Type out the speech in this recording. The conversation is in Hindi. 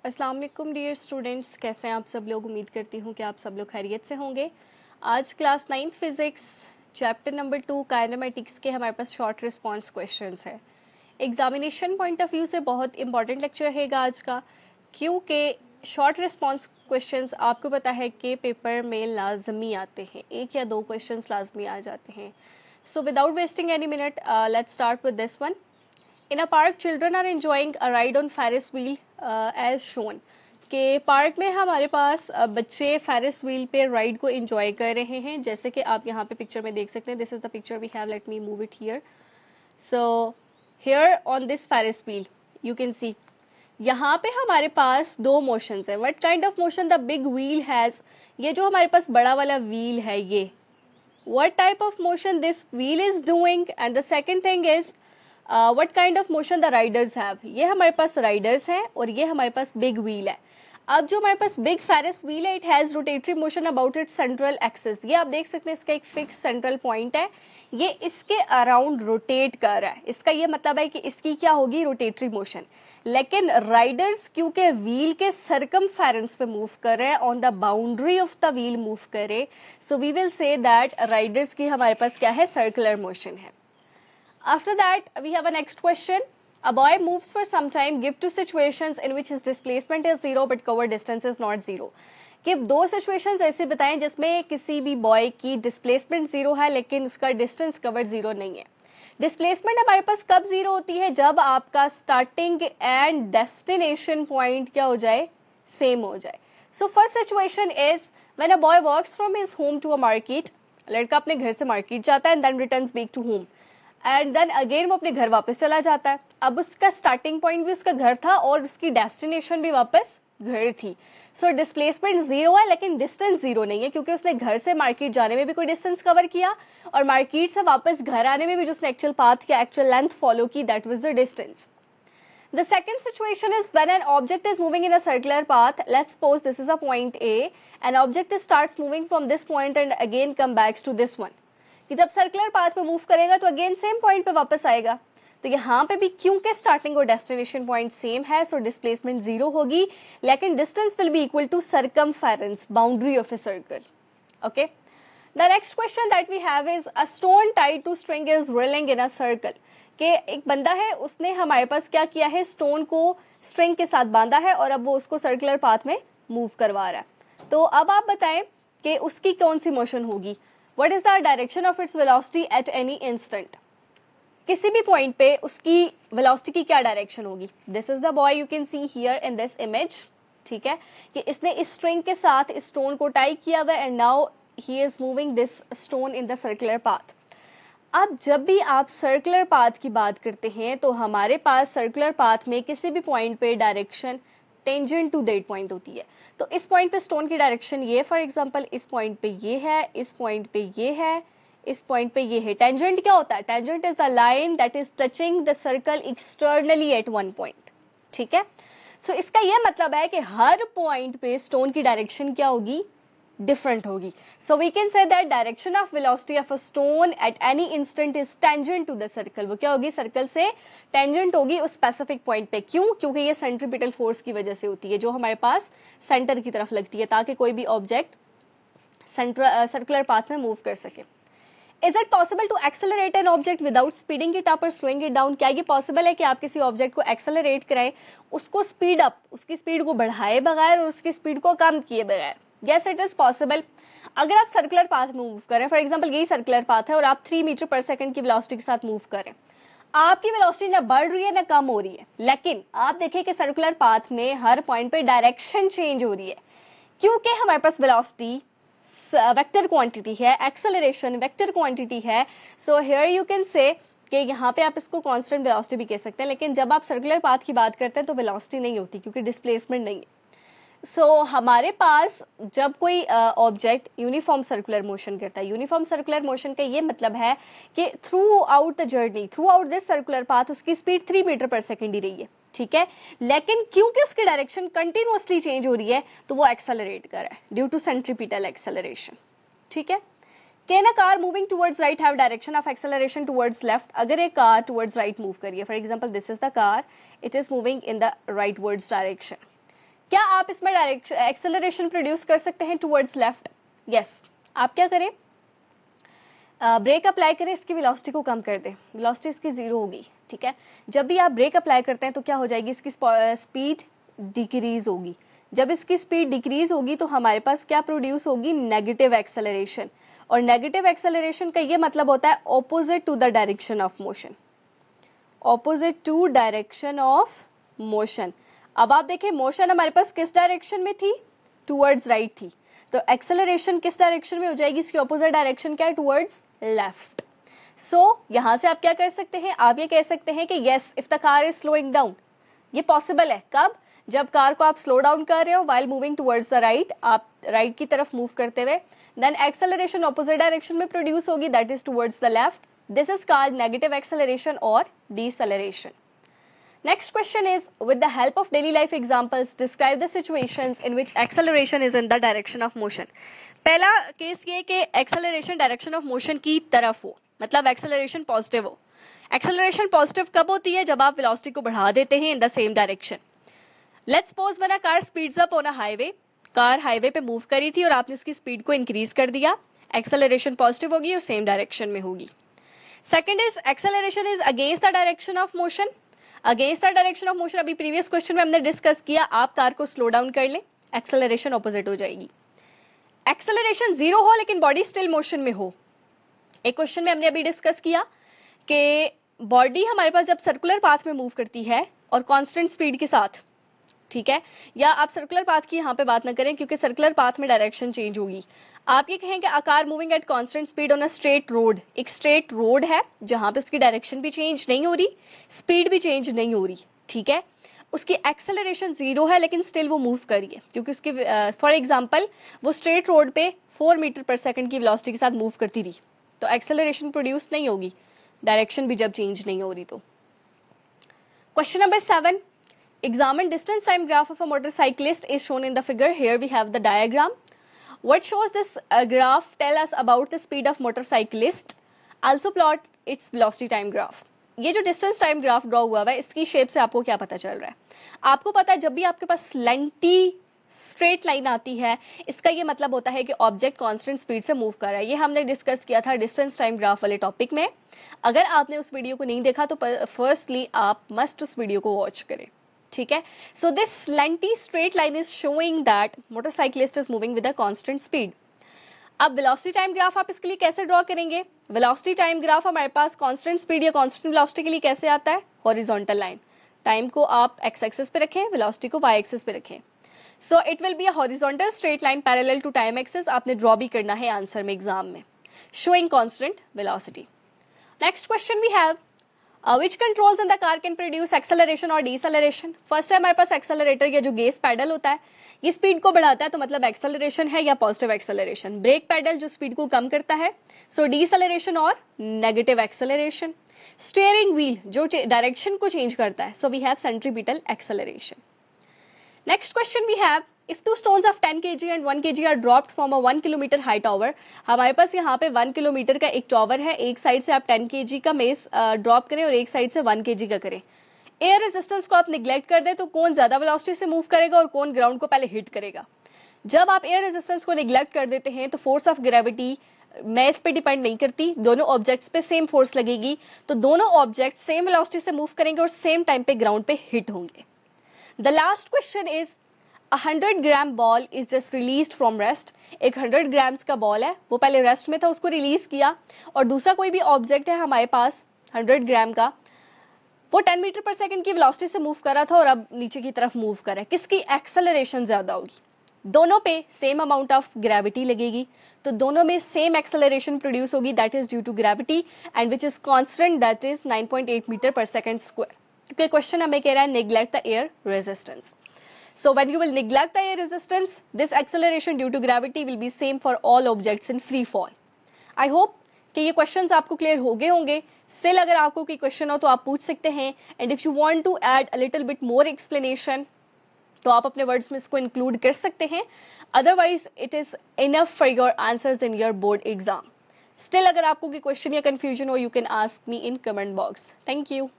अस्सलाम वालेकुम डियर स्टूडेंट्स, कैसे हैं आप सब लोग। उम्मीद करती हूँ कि आप सब लोग खैरियत से होंगे। आज class 9 physics chapter number 2 kinematics के हमारे पास शॉर्ट रिस्पांस क्वेश्चंस है। एग्जामिनेशन पॉइंट ऑफ व्यू से बहुत इंपॉर्टेंट लेक्चर है आज का, क्योंकि शॉर्ट रिस्पांस क्वेश्चंस आपको पता है कि पेपर में लाजमी आते हैं, एक या दो क्वेश्चंस लाजमी आ जाते हैं। So without wasting any minute, let's start with this one. In a park, children are enjoying a ride on Ferris wheel as shown. के पार्क में हमारे पास बच्चे फेरिस व्हील पे राइड को एंजॉय कर रहे हैं, जैसे कि आप यहाँ पे पिक्चर में देख सकते हैं। This is the picture we have, let me move it here. So here on this Ferris wheel you can see, यहाँ पे हमारे पास दो मोशंस है। What kind of motion the big wheel has, ये जो हमारे पास बड़ा वाला व्हील है, ये what type of motion this wheel is doing, and the second thing is what kind of motion the riders have। ये हमारे पास राइडर्स हैं और ये हमारे पास बिग व्हील है। अब जो हमारे पास बिग फेरिस व्हील है, it has rotatory motion about its central axis. ये आप देख सकते हैं, इसका एक फिक्स सेंट्रल पॉइंट है, ये इसके अराउंड रोटेट कर रहा है। इसका ये मतलब है कि इसकी क्या होगी, रोटेटरी मोशन। लेकिन राइडर्स क्योंकि व्हील के सरकमफेरेंस पे मूव कर रहे हैं, on the boundary of the wheel move करे, so we will say that riders की हमारे पास क्या है, सर्कुलर मोशन है। After that we have a next question. A boy moves for some time. Give two situations in which his displacement is zero but cover distance is not zero. कि दो सिचुएशंस ऐसे बताएं जिसमें किसी भी बॉय की डिस्प्लेसमेंट जीरो है लेकिन उसका डिस्टेंस कवर जीरो नहीं है। डिस्प्लेसमेंट हमारे पास कब जीरो होती है, जब आपका स्टार्टिंग एंड डेस्टिनेशन पॉइंट क्या हो जाए, सेम हो जाए। So first situation is when a boy walks from his home to a market. लड़का अपने घर से मार्केट जाता है and then returns back to home, and then again वो अपने घर वापस चला जाता है। अब उसका स्टार्टिंग पॉइंट भी उसका घर था और उसकी डेस्टिनेशन भी वापस घर थी। सो डिस्प्लेसमेंट जीरो है लेकिन डिस्टेंस जीरो नहीं है, क्योंकि उसने घर से मार्केट जाने में भी कोई डिस्टेंस कवर किया और मार्केट से वापस घर आने में भी जो उसने एक्चुअल पाथ या एक्चुअल लेंथ फॉलो की, that was the distance. The second situation is when an object is moving in a circular path. Let's suppose this is a point A. An object starts moving from this point and again come back to this one. कि जब सर्कुलर पाथ पे मूव करेगा तो अगेन सेम पॉइंट पे वापस आएगा। तो यहाँ पे भी क्योंकि स्टार्टिंग और डेस्टिनेशन पॉइंट सेम है, सो डिस्प्लेसमेंट जीरो होगी, लेकिन distance will be equal to circumference, boundary of a circle. Okay, the next question that we have is a stone tied to string is rolling in a circle. के एक बंदा है, उसने हमारे पास क्या किया है, स्टोन को स्ट्रिंग के साथ बांधा है और अब वो उसको सर्कुलर पाथ में मूव करवा रहा है। तो अब आप बताएं कि उसकी कौन सी मोशन होगी। What is the direction of its velocity at any instant? किसी भी पॉइंट पे उसकी वेलोसिटी की क्या डायरेक्शन होगी। This is the boy, you can see here in this image. ठीक है, कि इसने इस स्ट्रिंग के साथ इस स्टोन को टाई किया हुआ है and now he is moving this stone in the circular path. अब जब भी आप सर्कुलर पाथ की बात करते हैं तो हमारे पास सर्कुलर पाथ में किसी भी पॉइंट पे direction tangent to that point होती है। तो इस पॉइंट पे स्टोन की डायरेक्शन ये, फॉर एग्जांपल इस पॉइंट पे ये है, इस पॉइंट पे ये है, इस पॉइंट पे ये है। टेंजेंट क्या होता है, tangent is the line that is touching the circle externally at one point. ठीक है, सो इसका ये मतलब है कि हर पॉइंट पे स्टोन की डायरेक्शन क्या होगी, डिफरेंट होगी। So we can say that direction of velocity of a stone at any instant is tangent to the circle. वो क्या होगी, सर्कल से टेंजेंट होगी उस स्पेसिफिक पॉइंट पे। क्यों, क्योंकि ये सेंट्रीपिटल फोर्स की वजह से होती है, जो हमारे पास सेंटर की तरफ लगती है, ताकि कोई भी ऑब्जेक्ट सर्कुलर पाथ में मूव कर सके। Is it possible to accelerate an object without speeding it up or slowing it down? क्या ये पॉसिबल है कि आप किसी ऑब्जेक्ट को एक्सेलरेट कराएं, उसको स्पीड अप, उसकी स्पीड को बढ़ाए बगैर और उसकी स्पीड को कम किए बगैर? Yes, it is possible। अगर आप सर्कुलर पाथ में मूव करें, फॉर एग्जांपल यही सर्कुलर पाथ है और आप 3 मीटर पर सेकंड की वेलोसिटी के साथ मूव करें, आपकी वेलोसिटी ना बढ़ रही है ना कम हो रही है, लेकिन आप देखें कि सर्कुलर पाथ में हर पॉइंट पे डायरेक्शन चेंज हो रही है, क्योंकि हमारे पास वेलोसिटी वेक्टर क्वांटिटी है, एक्सेलरेशन वेक्टर क्वांटिटी है। So here you can say कि यहाँ पे आप इसको कांस्टेंट वेलोसिटी भी कह सकते हैं, लेकिन जब आप सर्कुलर पाथ की बात करते हैं तो वेलोसिटी नहीं होती, क्योंकि डिस्प्लेसमेंट नहीं है। सो हमारे पास जब कोई ऑब्जेक्ट यूनिफॉर्म सर्कुलर मोशन करता है, यूनिफॉर्म सर्कुलर मोशन का ये मतलब है कि through out the journey, through out this circular path उसकी स्पीड 3 मीटर पर सेकेंड ही रही है। ठीक है, लेकिन क्योंकि उसकी डायरेक्शन कंटिन्यूअसली चेंज हो रही है तो वो एक्सेलरेट कर रहा है ड्यू टू सेंट्रीपिटल एक्सेलरेशन। ठीक है, can a car moving towards right have direction of acceleration towards left. अगर एक कार टुवर्ड्स राइट मूव करिए, for example this is the car, it is moving in the right words direction, क्या आप इसमें डायरेक्शन एक्सेलरेशन प्रोड्यूस कर सकते हैं टुवर्ड्स लेफ्ट? यस। आप क्या करें, ब्रेक अप्लाई करें, इसकी वेलोसिटी को कम कर दें, वेलोसिटी इसकी 0 होगी, ठीक है। जब भी आप ब्रेक अप्लाई करते हैं तो क्या हो जाएगी, इसकी स्पीड डिक्रीज होगी। जब इसकी स्पीड डिक्रीज होगी तो हमारे पास क्या प्रोड्यूस होगी, नेगेटिव एक्सेलरेशन। और नेगेटिव एक्सेलरेशन का ये मतलब होता है opposite to the direction of motion, opposite to direction of motion. अब आप देखिए मोशन हमारे पास किस डायरेक्शन में थी, टुवर्ड्स राइट थी, तो एक्सेलरेशन किस डायरेक्शन में हो जाएगी, इसकी ऑपोजिट डायरेक्शन क्या है, टुवर्ड्स लेफ्ट। सो यहां से आप क्या कर सकते हैं, आप ये कह सकते हैं कि yes if the car is slowing down, ये पॉसिबल है कब, जब कार को आप स्लो डाउन कर रहे हो while moving towards the right, आप राइट की तरफ मूव करते हुए, देन एक्सेलरेशन ऑपोजिट डायरेक्शन में प्रोड्यूस होगी, that is towards the left. This is called negative acceleration और deceleration. Next question is, with the help of daily life examples, describe the situations in which acceleration is in the direction of motion. पहला केस ये कि acceleration direction of motion की तरफ हो, मतलब acceleration positive हो। acceleration positive कब होती है, जब आप velocity को बढ़ा देते हैं in the same direction. Let's suppose when a car speeds up on a highway, car highway पे मूव करी थी और आपने उसकी स्पीड को इंक्रीज कर दिया, एक्सेलरेशन पॉजिटिव होगी और सेम डायरेक्शन में होगी। Second is acceleration is against the direction of motion. Against the direction of motion अभी प्रीवियस क्वेश्चन में हमने डिस्कस किया, आप कार को स्लो डाउन कर लें, एक्सेलरेशन ऑपोजिट हो जाएगी। एक्सेलरेशन 0 हो लेकिन बॉडी स्टिल मोशन में हो। एक क्वेश्चन में हमने अभी डिस्कस किया कि बॉडी हमारे पास जब सर्कुलर पाथ में मूव करती है और कांस्टेंट स्पीड के साथ, ठीक है, या आप सर्कुलर पाथ की यहाँ पे बात ना करें क्योंकि सर्कुलर पाथ में डायरेक्शन चेंज होगी। आप ये कहेंगे a car moving at constant speed on a straight road, एक स्ट्रेट रोड है जहां पे उसकी डायरेक्शन भी चेंज नहीं हो रही, स्पीड भी चेंज नहीं हो रही, ठीक है, उसकी एक्सेलरेशन 0 है लेकिन स्टिल वो मूव कर रही है क्योंकि उसकी फॉर एग्जाम्पल वो स्ट्रेट रोड पे 4 मीटर पर सेकंड की वेलोसिटी के साथ मूव करती रही, तो एक्सेलरेशन प्रोड्यूस नहीं होगी, डायरेक्शन भी जब चेंज नहीं हो रही तो। Question number 7, examine distance time graph of a motorcyclist is shown in the figure. Here we have the diagram. What shows this graph tell us about the speed of motorcyclist? Also plot its velocity time graph. ये जो distance time graph draw हुआ है इसकी शेप से आपको क्या पता चल रहा है, आपको पता है जब भी आपके पास लेंटी स्ट्रेट लाइन आती है इसका ये मतलब होता है कि ऑब्जेक्ट कांस्टेंट स्पीड से मूव कर रहा है। ये हमने डिस्कस किया था डिस्टेंस टाइम ग्राफ वाले टॉपिक में। अगर आपने उस वीडियो को नहीं देखा तो फर्स्टली आप मस्ट उस वीडियो को वॉच करें, ठीक है। So this lenti straight line is showing that motorcyclist is moving with a constant speed. अब वेलोसिटी टाइम ग्राफ आप इसके लिए कैसे ड्रॉ करेंगे, वेलोसिटी टाइम ग्राफ हमारे पास कांस्टेंट स्पीड या कांस्टेंट वेलोसिटी के लिए कैसे आता है, हॉरिजॉन्टल लाइन, टाइम को आप एक्स एक्सिस पे रखें, वेलोसिटी को वाई एक्सिस पे रखें। So it will be a horizontal straight line parallel to time axis, आपने ड्रॉ भी करना है आंसर में एग्जाम में, showing constant velocity. Next question we have which controls in the car can produce acceleration और deceleration? फर्स्ट है हमारे पास एक्सेलरेटर या जो गेस पैडल होता है, ये स्पीड को बढ़ाता है तो मतलब एक्सेलरेशन है या पॉजिटिव एक्सेलरेशन। ब्रेक पैडल जो स्पीड को कम करता है, सो डीसेलरेशन और नेगेटिव एक्सेलरेशन। स्टीयरिंग व्हील जो डायरेक्शन को चेंज करता है, so we have centripetal acceleration. Next question we have, if two stones of 10 kg and 1 kg are dropped from a 1 kilometer high tower, हमारे पास यहाँ पे 1 किलोमीटर का एक टॉवर है, एक साइड से आप 10 kg का मेस ड्रॉप करें और एक साइड से 1 kg का करें। एयर रेजिस्टेंस को आप निगलेक्ट कर दें तो कौन ज्यादा वेलोसिटी से मूव करेगा और कौन ग्राउंड को पहले हिट करेगा। जब आप एयर रेजिस्टेंस को निगलेक्ट कर देते हैं तो फोर्स ऑफ ग्रेविटी मैस पे डिपेंड नहीं करती, दोनों ऑब्जेक्ट्स पे सेम फोर्स लगेगी, तो दोनों ऑब्जेक्ट सेम वेलोसिटी से मूव करेंगे और सेम टाइम पे ग्राउंड पे हिट होंगे। The last question is, 100 gram ball is just released from rest. एक 100 ग्राम्स का बॉल है, वो पहले रेस्ट में था, उसको रिलीज किया, और दूसरा कोई भी ऑब्जेक्ट है हमारे पास 100 ग्राम का, वो 10 मीटर पर सेकंड की वेलोसिटी से मूव कर रहा था और अब नीचे की तरफ मूव कर रहा है, किसकी एक्सेलरेशन ज्यादा होगी। दोनों पे सेम अमाउंट ऑफ ग्रेविटी लगेगी तो दोनों में सेम एक्सेलरेशन प्रोड्यूस होगी, that is due to gravity and which is constant, that is 9.8 metre per second square. क्योंकि क्वेश्चन हमें कह रहा है neglect the air resistance. So when you will neglect the air resistance, this acceleration due to gravity will be same for all objects in free fall. I hope कि ये questions आपको clear हो गए होंगे। Still अगर आपको कोई question हो तो आप पूछ सकते हैं, and if you want to add a little bit more explanation, तो आप अपने words में इसको include कर सकते हैं। Otherwise, it is enough for your answers in your board exam. Still अगर आपको कोई question या confusion हो, you can ask me in comment box. Thank you.